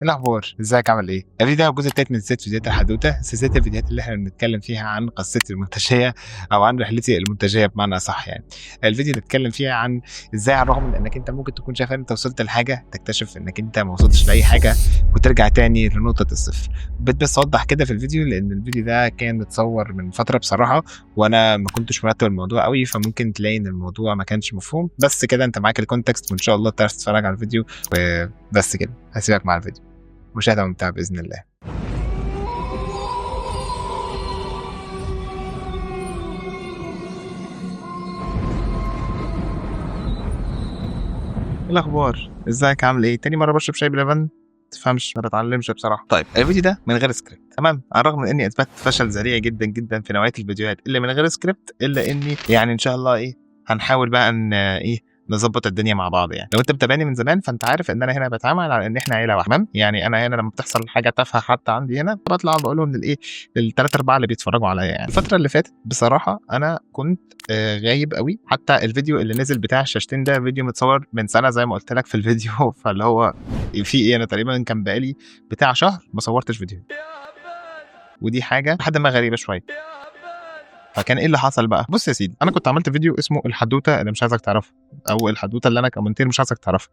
إيه الأخبار؟ إزيك عامل إيه؟ الفيديو ده الجزء التالت من سلسلة فيديوهات الحدوتة، سلسلة الفيديوهات اللي إحنا بنتكلم فيها عن قصتي المنتجية أو عن رحلتي المنتجية بمعنى أصح يعني. الفيديو اللي بنتكلم فيه عن إزاي على الرغم من إنك أنت ممكن تكون شايف إن أنت وصلت لحاجة، تكتشف إنك أنت ما وصلتش لأي حاجة وترجع تاني لنقطة الصفر. بس أوضح كده في الفيديو لأن الفيديو ده كان متصور من فترة بصراحة وأنا ما كنتش مرتب الموضوع قوي، فممكن تلاقي إن الموضوع ما كانش مفهوم، بس كده أنت معاك الكونتكست وإن شاء الله تعرف تتفرج على الفيديو. وبس كده هسيبك مع الفيديو. مشاهدة ممتعة بإذن الله. إيه الأخبار؟ إزيك عامل إيه؟ تاني مرة بشرب شاي بلبن؟ تفهمش ما بتعلمش بصراحة. طيب الفيديو ده من غير سكريبت، تمام؟ على الرغم من إني أثبت فشل ذريع جدا جدا في نوعية الفيديوهات اللي من غير سكريبت، إلا إني يعني إن شاء الله إيه هنحاول بقى إن نظبط الدنيا مع بعض يعني. لو انت متابعني من زمان فانت عارف ان انا هنا بتعامل على ان احنا عيله واحده، تمام؟ يعني انا هنا لما بتحصل حاجه تافهه حتى عندي هنا بطلع بقولهم للثلاث ارباع اللي بيتفرجوا عليا يعني. الفتره اللي فاتت بصراحه انا كنت غايب قوي. حتى الفيديو اللي نزل بتاع الشاشتين ده فيديو متصور من سنه زي ما قلت لك في الفيديو فاللي هو في ايه، انا تقريبا كان بقالي بتاع شهر ما صورتش فيديو، ودي حاجه لحد ما غريبه شويه. فكان ايه اللي حصل بقى؟ بص يا سيدي، انا كنت عملت فيديو اسمه الحدوته اللي مش عايزك تعرفها، او الحدوته اللي انا كمنتير مش عايزك تعرفها.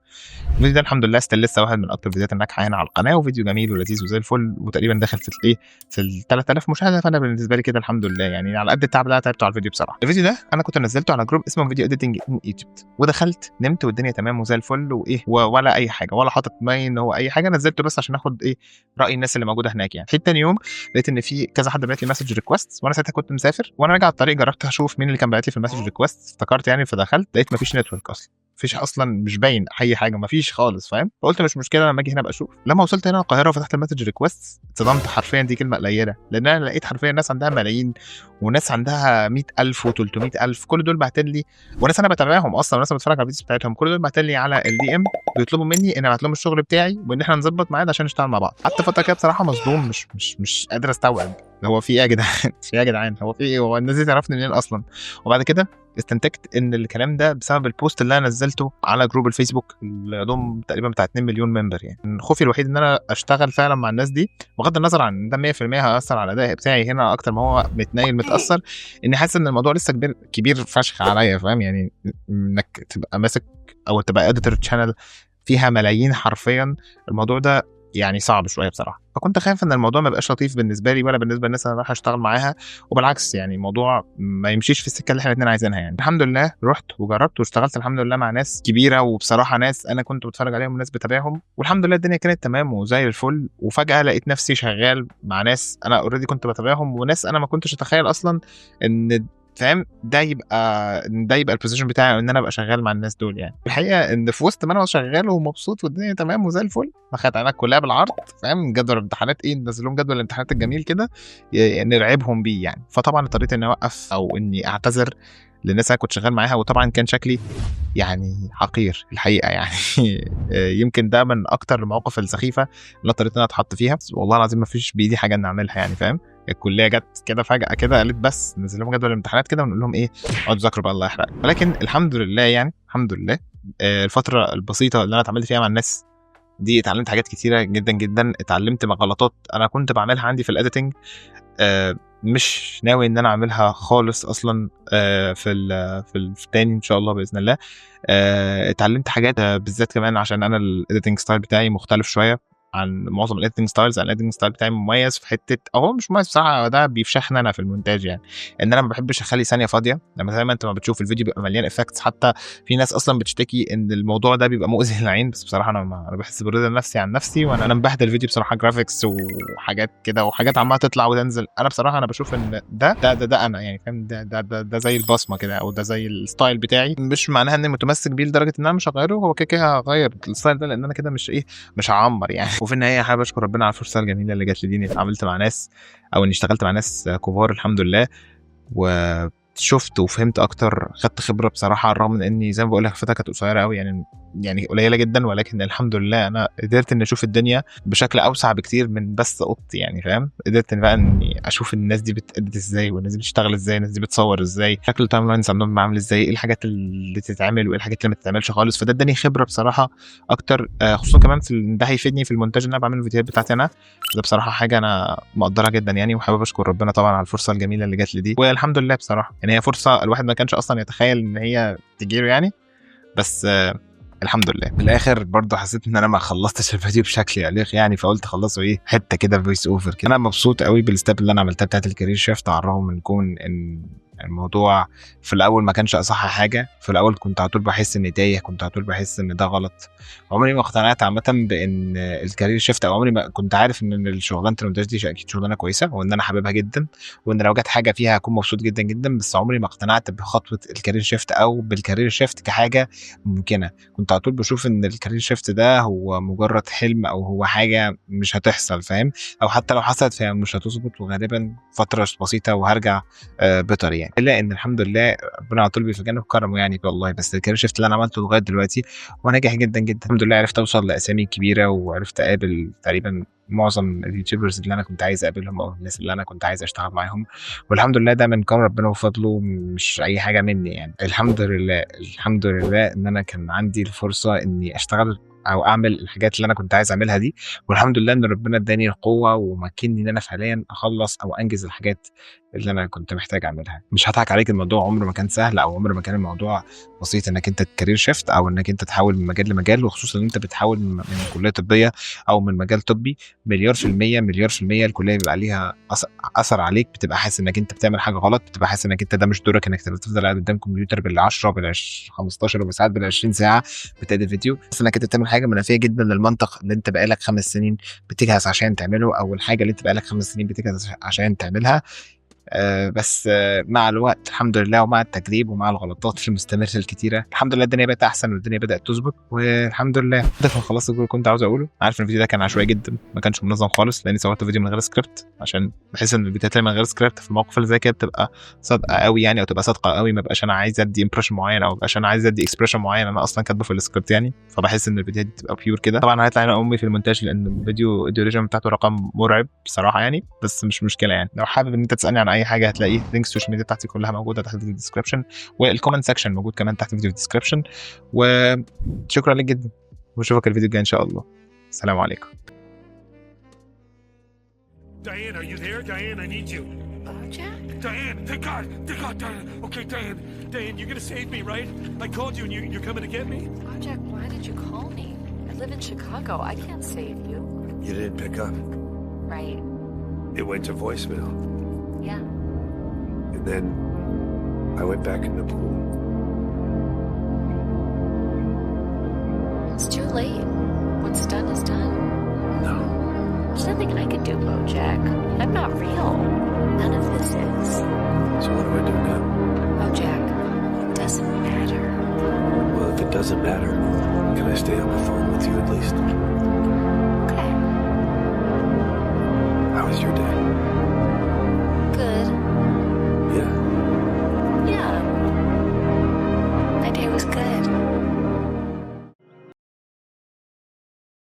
الفيديو ده الحمد لله ستيل لسه واحد من اكتر الفيديوهات الناجحه هنا على القناه، وفيديو جميل ولذيذ وزي الفل، وتقريبا داخل في الايه في ال 3000 مشاهده، فانا بالنسبه لي كده الحمد لله يعني على قد التعب اللي انا تعبته على الفيديو بصراحه. الفيديو ده انا كنت نزلته على جروب اسمه فيديو اديتنج ان ايجيبت، ودخلت نمت والدنيا تمام وزي الفل وايه ولا اي حاجه، ولا حاطط باين ان هو اي حاجه، نزلته بس عشان اخد ايه راي الناس اللي موجوده هناك يعني. في تاني يوم لقيت ان في كذا حد بعت لي مسج ريكوست، وانا ساعتها كنت مسافر، وانا راجع على الطريق جربت اشوف مين اللي كان باعت لي في المسج ريكوست، افتكرت يعني، فدخلت لقيت مفيش نتورك اصلا، مفيش اصلا، مش باين اي حاجه، مفيش خالص، فاهم؟ فقلت مش مشكله لما اجي هنا ابقى اشوف. لما وصلت هنا القاهره وفتحت المسج ريكوست اتصدمت حرفيا، دي كلمه قليله، لان انا لقيت حرفيا ناس عندها ملايين وناس عندها 100,000 و300,000، كل دول باعتين لي، وناس انا بتابعهم اصلا وناس بتفرج على الفيديوز بتاعتهم، كل دول باعتين لي على الدي ام بيطلبوا مني ان ابعت لهم الشغل بتاعي وان احنا نظبط ميعاد عشان نشتغل مع بعض. قعدت فتره كده بصراحه مصدوم، مش قادر استوعب هو في ايه يا جدعان في ايه يا جدعان، هو في ايه، هو الناس دي تعرفني منين اصلا؟ وبعد كده استنتجت ان الكلام ده بسبب البوست اللي انا نزلته على جروب الفيسبوك اللي يضم تقريبا بتاع 2 مليون ممبر يعني. خوفي الوحيد ان انا اشتغل فعلا مع الناس دي، بغض النظر عن ده 100% هيأثر على الاداء بتاعي هنا اكتر ما هو متنيل متأثر، اني حاسس ان الموضوع لسه كبير فشخ عليا، فاهم يعني؟ انك تبقى ماسك او تبقى اديتور تشانل فيها ملايين حرفيا، الموضوع ده يعني صعب شويه بصراحه. فكنت خايف ان الموضوع ما يبقاش لطيف بالنسبه لي ولا بالنسبه للناس اللي انا رايح اشتغل معاها، وبالعكس يعني الموضوع ما يمشيش في السكه اللي احنا الاثنين عايزينها يعني. الحمد لله رحت وجربت واشتغلت الحمد لله مع ناس كبيره، وبصراحه ناس انا كنت بتفرج عليهم وناس بتابعهم، والحمد لله الدنيا كانت تمام وزي الفل. وفجاه لقيت نفسي شغال مع ناس انا اوريدي كنت بتابعهم، وناس انا ما كنتش اتخيل اصلا ان، فاهم، ده يبقى البوزيشن بتاعي ان انا ابقى شغال مع الناس دول يعني. الحقيقه ان في وسط ما انا شغال ومبسوط والدنيا تمام وزي الفل، اخدت عينك كلها بالعرض، فاهم؟ جدول الامتحانات ايه، ننزل لهم جدول الامتحانات الجميل كده نرعبهم بيه يعني. فطبعا اضطريت اني اوقف او اني اعتذر للناس اللي كنت شغال معاها، وطبعا كان شكلي يعني حقير الحقيقه يعني يمكن ده من اكتر المواقف السخيفه اللي اضطريت ان انا اتحط فيها، والله العظيم ما فيش بايدي حاجه نعملها يعني، فاهم؟ الكليه جت كده فجاه كده قالت بس نزل لهم جدول الامتحانات كده ونقول لهم ايه اقعدوا ذاكروا بقى الله يحرق. ولكن الحمد لله يعني الحمد لله الفتره البسيطه اللي انا اتعاملت فيها مع الناس دي اتعلمت حاجات كتيره جدا جدا، اتعلمت غلطات انا كنت بعملها عندي في الاديتنج مش ناوي ان انا اعملها خالص اصلا في التاني ان شاء الله باذن الله. اتعلمت حاجات بالذات كمان عشان انا الايديتنج ستايل بتاعي مختلف شويه عن معظم الايديتنج ستايلز. الايديتنج ستايل بتاعي مميز في حته، او هو مش مميز بصراحه، ده بيفشخني انا في المونتاج يعني، ان انا ما بحبش اخلي ثانيه فاضيه. لما زي ما انت ما بتشوف الفيديو بيبقى مليان افكتس، حتى في ناس اصلا بتشتكي ان الموضوع ده بيبقى مؤذي للعين، بس بصراحه انا بحس برضا نفسي عن نفسي، وانا مبهدل الفيديو بصراحه، جرافيكس وحاجات كده وحاجات عماله تطلع وتنزل. انا بصراحه انا بشوف ان ده انا يعني، فاهم؟ ده زي البصمه كده، او ده زي الستايل بتاعي، مش معناها اني متمسك بيه لدرجه ان انا مش هغيره، هو كده هغير الستايل ده لان انا كده مش هعمر يعني. وفي النهايه حابب اشكر ربنا على الفرصه الجميله اللي جات لي دي، اني اتعاملت مع ناس او اني اشتغلت مع ناس كبار الحمد لله، وشفت وفهمت اكتر، خدت خبره بصراحه، على الرغم من اني زي ما بقول لك فتره كانت قصيره قوي يعني، يعني قليله جدا، ولكن الحمد لله انا قدرت ان اشوف الدنيا بشكل اوسع بكتير من بس اوضتي يعني، فاهم؟ قدرت ان بقى اني اشوف الناس دي بتأدي ازاي، والناس دي بتشتغل ازاي، الناس دي بتصور ازاي، شكل التايم لاينز عندهم عامل ازاي، ايه الحاجات اللي تتعمل وايه الحاجات اللي ما تتعملش خالص. فده اداني خبره بصراحه اكتر، خصوصا كمان ده هيفيدني في المونتاج اللي انا بعمل الفيديوهات بتاعتي انا. ده بصراحه حاجه انا مقدرها جدا يعني، وحابب اشكر ربنا طبعا على الفرصه الجميله اللي جات لي دي، والحمد لله بصراحه يعني هي فرصه الواحد ما كانش اصلا يتخيل ان هي تجيله يعني، بس الحمد لله. في الاخر برضه حسيت ان انا ما خلصتش الفيديو بشكل يليق يعني، فقلت خلصه ايه حته كده فويس اوفر كده. انا مبسوط قوي بالستيب اللي انا عملتها بتاعت الكارير شيفت، على الرغم من كون ان الموضوع في الاول ما كانش اصح حاجه. في الاول كنت على طول بحس اني تايه، كنت على طول بحس ان ده غلط. عمري ما اقتنعت عامه بان الكارير شيفت، او عمري ما كنت عارف ان الشغلانه المونتاج دي اكيد شغلانه كويسه، وان انا حاببها جدا، وان لو جت حاجه فيها هكون مبسوط جدا جدا. بس عمري ما اقتنعت بخطوه الكارير شيفت او بالكارير شيفت كحاجه ممكنه. كنت على طول بشوف ان الكارير شيفت ده هو مجرد حلم، او هو حاجه مش هتحصل، فاهم؟ او حتى لو حصلت فهي مش هتظبط، وغالبا فتره بسيطه وهرجع بيتر يعني. الا ان الحمد لله ربنا على طول بيفاجئنا بكرمه يعني والله. بس الكارير شيفت اللي انا عملته لغايه دلوقتي هو ناجح جدا جدا الحمد لله. عرفت اوصل لاسامي كبيره، وعرفت اقابل تقريبا معظم اليوتيوبرز اللي انا كنت عايز اقابلهم، او الناس اللي انا كنت عايز اشتغل معاهم. والحمد لله ده من كرم ربنا وفضله، مش اي حاجه مني يعني. الحمد لله الحمد لله ان انا كان عندي الفرصه اني اشتغل او اعمل الحاجات اللي انا كنت عايز اعملها دي. والحمد لله ان ربنا اداني القوه ومكنني ان انا فعليا اخلص او انجز الحاجات اللي انا كنت محتاج اعملها. مش هضحك عليك، الموضوع عمره ما كان سهل، او عمره ما كان الموضوع بسيط انك انت تكارير شيفت، او انك انت تحول من مجال لمجال، وخصوصا ان انت بتحول من كليه طبيه او من مجال طبي. مليار في المية مليار في المية الكليه بيبقى ليها اثر عليك، بتبقى حاسس انك انت بتعمل حاجه غلط، بتبقى حاسس انك انت ده مش دورك انك تفضل قاعد قدام كمبيوتر بال10 بال15 وساعات بال20 ساعه بتedit فيديو. بس انك انت بتعمل حاجه منافيه جدا للمنطق اللي انت بقالك 5 سنين بتجهز عشان تعمله، او الحاجه اللي انت بقالك 5 سنين بتجهز عشان تعملها. بس مع الوقت الحمد لله، ومع التجريب، ومع الغلطات المستمرة الكتيرة، الحمد لله الدنيا بقت أحسن، والدنيا بدأت تظبط، والحمد لله. ده كان خلاص اللي كنت عاوز أقوله. عارف إن الفيديو ده كان عشوائي جدا، ما كانش منظم خالص، لأني صورت فيديو من غير سكريبت، عشان بحس إن الفيديوهات اللي من غير سكريبت في المواقف اللي زي كده بتبقى صادقة قوي يعني، أو تبقى صادقة قوي. ما بقاش أنا عايز أدي إمبريشن معين، أو ما بقاش أنا عايز أدي إكسبريشن معين أنا أصلا كاتبه في السكريبت يعني. فبحس إن الفيديوهات دي بتبقى بيور كده. طبعا هيطلع هنا أمي في المونتاج، لأن الفيديو الديوريشن بتاعته رقم مرعب بصراحة يعني، بس مش مشكلة يعني. لو حابب إن أنت تسألني عن أي حاجة هتلاقيه لينكس السوشيال ميديا بتاعتي كلها موجوده تحت الفيديو ديسكربشن، والكومنت سيكشن موجود كمان تحت الفيديو ديسكربشن. وشكرا لك جدا، واشوفك الفيديو الجاي ان شاء الله. السلام عليكم. Diane, are you there? Diane, I need you. Jack? Diane, thank God, Diane. Okay, Diane, you're gonna save me, right? I called you and you're coming to get me? Jack, why did you call me? I live in Chicago. I can't save you. You didn't pick up. Right. It went to voicemail. Yeah. And then I went back in the pool. It's too late. What's done is done. No. There's nothing I can do, Bojack. I'm not real. None of this is. So what do I do now? Bojack, it doesn't matter. Well, if it doesn't matter, can I stay on the phone with you at least?